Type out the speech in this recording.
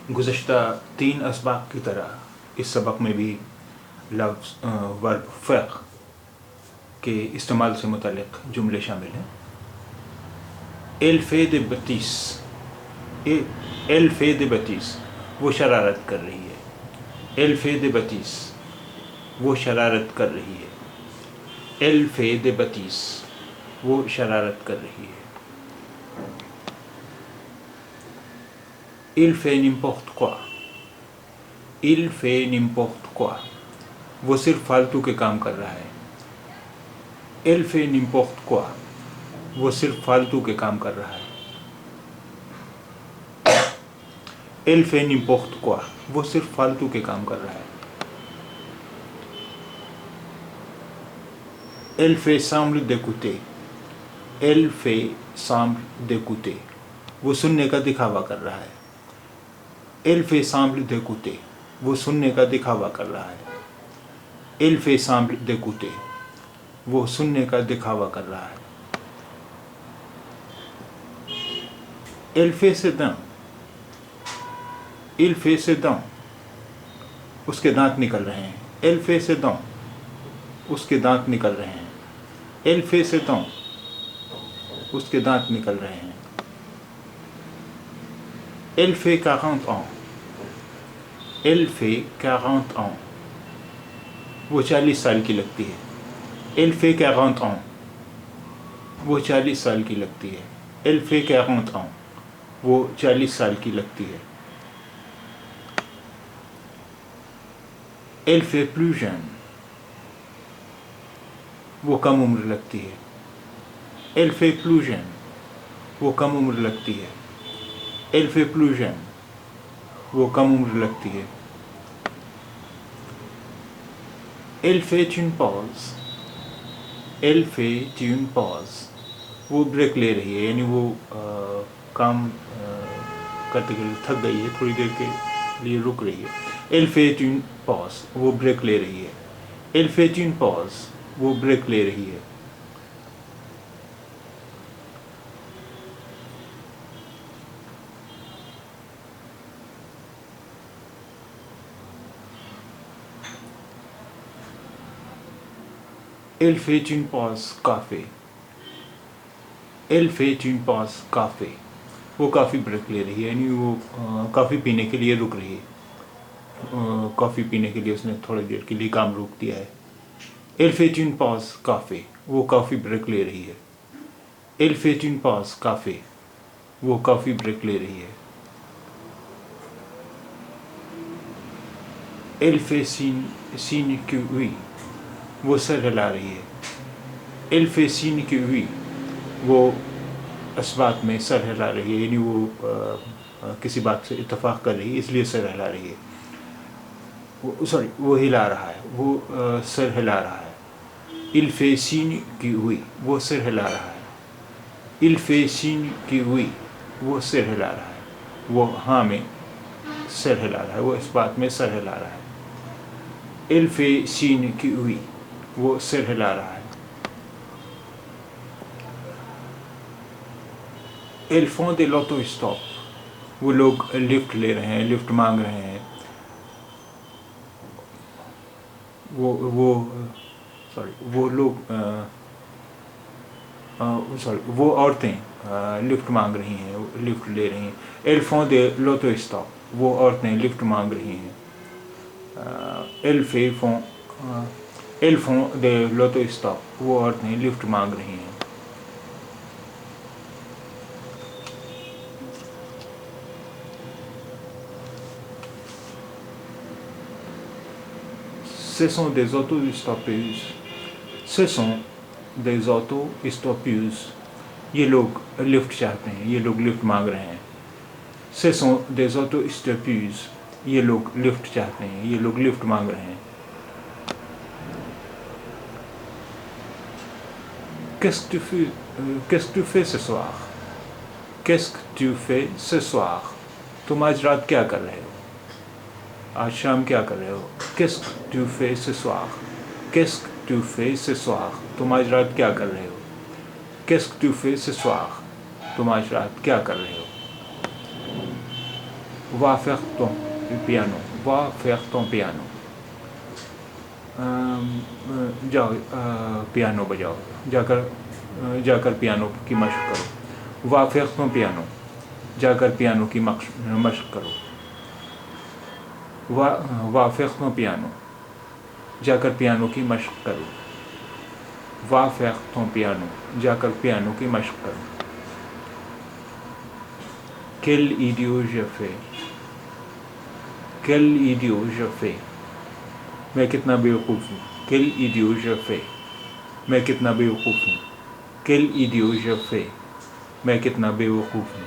گزشتہ 3 اسباق کی طرح اس سبق میں بھی لفظ ورب فعل کے استعمال سے متعلق جملے شامل ہیں۔ ایل فید بتیس، ایل فید بتیس وہ شرارت کر رہی ہے۔ ایل فید بتیس وہ شرارت کر رہی ہے۔ ایل فید بتیس وہ شرارت کر رہی ہے۔ Il fait n'importe quoi، il fait n'importe quoi وہ صرف فالتو کے کام کر رہا ہے۔ Il fait n'importe quoi وہ صرف فالتو کے کام کر رہا ہے۔ Il fait n'importe quoi وہ صرف فالتو کے کام کر رہا ہے۔ Elle fait semblant d'écouter، elle fait semblant d'écouter وہ سننے کا دکھاوا کر رہا ہے۔ Elle fait semblant d'écouter وہ سننے کا دکھاوا کر رہا ہے۔ Elle fait semblant d'écouter وہ سننے کا دکھاوا کر رہا ہے۔ Elle fait ses dents، il fait ses dents اس کے دانت نکل رہے ہیں۔ Elle fait ses dents اس کے دانت نکل رہے ہیں۔ Elle fait ses dents اس کے دانت نکل رہے ہیں۔ Elle fait 40 ans، Elle fait 40 ans وہ 40 سال کی لگتی ہے۔ Elle fait 40 ans وہ 40 سال کی لگتی ہے۔ Elle fait 40 ans وہ 40 سال کی لگتی ہے۔ Elle fait plus jeune وہ کم عمر لگتی ہے۔ Elle fait plus jeune وہ کم عمر لگتی ہے۔ Elle fait plus jeune وہ کم عمر لگتی ہے۔ Elle fait une pause، Elle fait une pause وہ بریک لے رہی ہے، یعنی وہ کام کرتے کرتے تھک گئی ہے، تھوڑی دیر کے لیے رک رہی ہے۔ Elle fait une pause وہ بریک لے رہی ہے۔ Elle fait une pause وہ بریک لے رہی ہے۔ Elle fait une pause café، Elle fait une pause café وہ کافی بریک لے رہی ہے، یعنی وہ کافی پینے کے لیے رک رہی ہے۔ کافی پینے کے لیے اس نے تھوڑی دیر کے لیے کام روک دیا ہے۔ Elle fait une pause café وہ کافی بریک لے رہی ہے۔ Elle fait une pause café وہ کافی بریک لے رہی ہے۔ Elle fait signe que oui وہ سر ہلا رہی ہے۔ Elle fait signe que oui وہ اس بات میں سر ہلا رہی ہے، یعنی وہ کسی بات سے اتفاق کر رہی ہے، اس لیے سر ہلا رہی ہے۔ وہ ہلا رہا ہے، وہ سر ہلا رہا ہے۔ Il fait signe que oui وہ سر ہلا رہا ہے۔ Il fait signe que oui وہ سر ہلا رہا ہے، وہ ہاں میں سر ہلا رہا ہے، وہ اس بات میں سر ہلا رہا ہے۔ Elle fait signe que oui وہ سر ہلا رہا ہے۔ Elles font de l'autostop وہ لوگ لفٹ لے رہے ہیں، لفٹ مانگ رہے ہیں۔ وہ عورتیں لفٹ مانگ رہی ہیں، لفٹ لے رہی ہیں۔ Elles font de l'autostop وہ عورتیں لفٹ مانگ رہی ہیں۔ Elles font de l'autostop وہ عورتیں لفٹ مانگ رہی ہیں۔ Ce sont des auto-stoppeuses، ce sont des auto-stoppeuses یہ لوگ لفٹ چاہتے ہیں، یہ لوگ لفٹ مانگ رہے ہیں۔ Ce sont des auto-stoppeuses یہ لوگ لفٹ چاہتے ہیں، یہ لوگ لفٹ مانگ رہے ہیں۔ Qu'est-ce que tu fais ce soir، Qu'est-ce que tu fais ce soir تم آج رات کیا کر رہے ہو، آج شام کیا کر رہے ہو۔ Qu'est-ce que tu fais ce soir Qu'est-ce que tu fais ce soir تم آج رات کیا کر رہے ہو۔ Qu'est-ce que tu fais ce soir تم آج رات کیا کر رہے ہو۔ va faire ton piano, va faire ton piano. جاؤ پیانو بجاؤ، جا کر پیانو کی مشق کرو. va faire ton piano، جا کر پیانو کی مشق کرو. va faire ton piano، جا کر پیانو کی مشق کرو. va faire ton piano، جا کر پیانو کی مشق کرو. quel idiot je fais، quel idiot je fais، میں کتنا بیوقوف ہوں. quel idiot je fais، میں کتنا بیوقوف ہوں. quel idiot je fais، میں کتنا بیوقوف ہوں.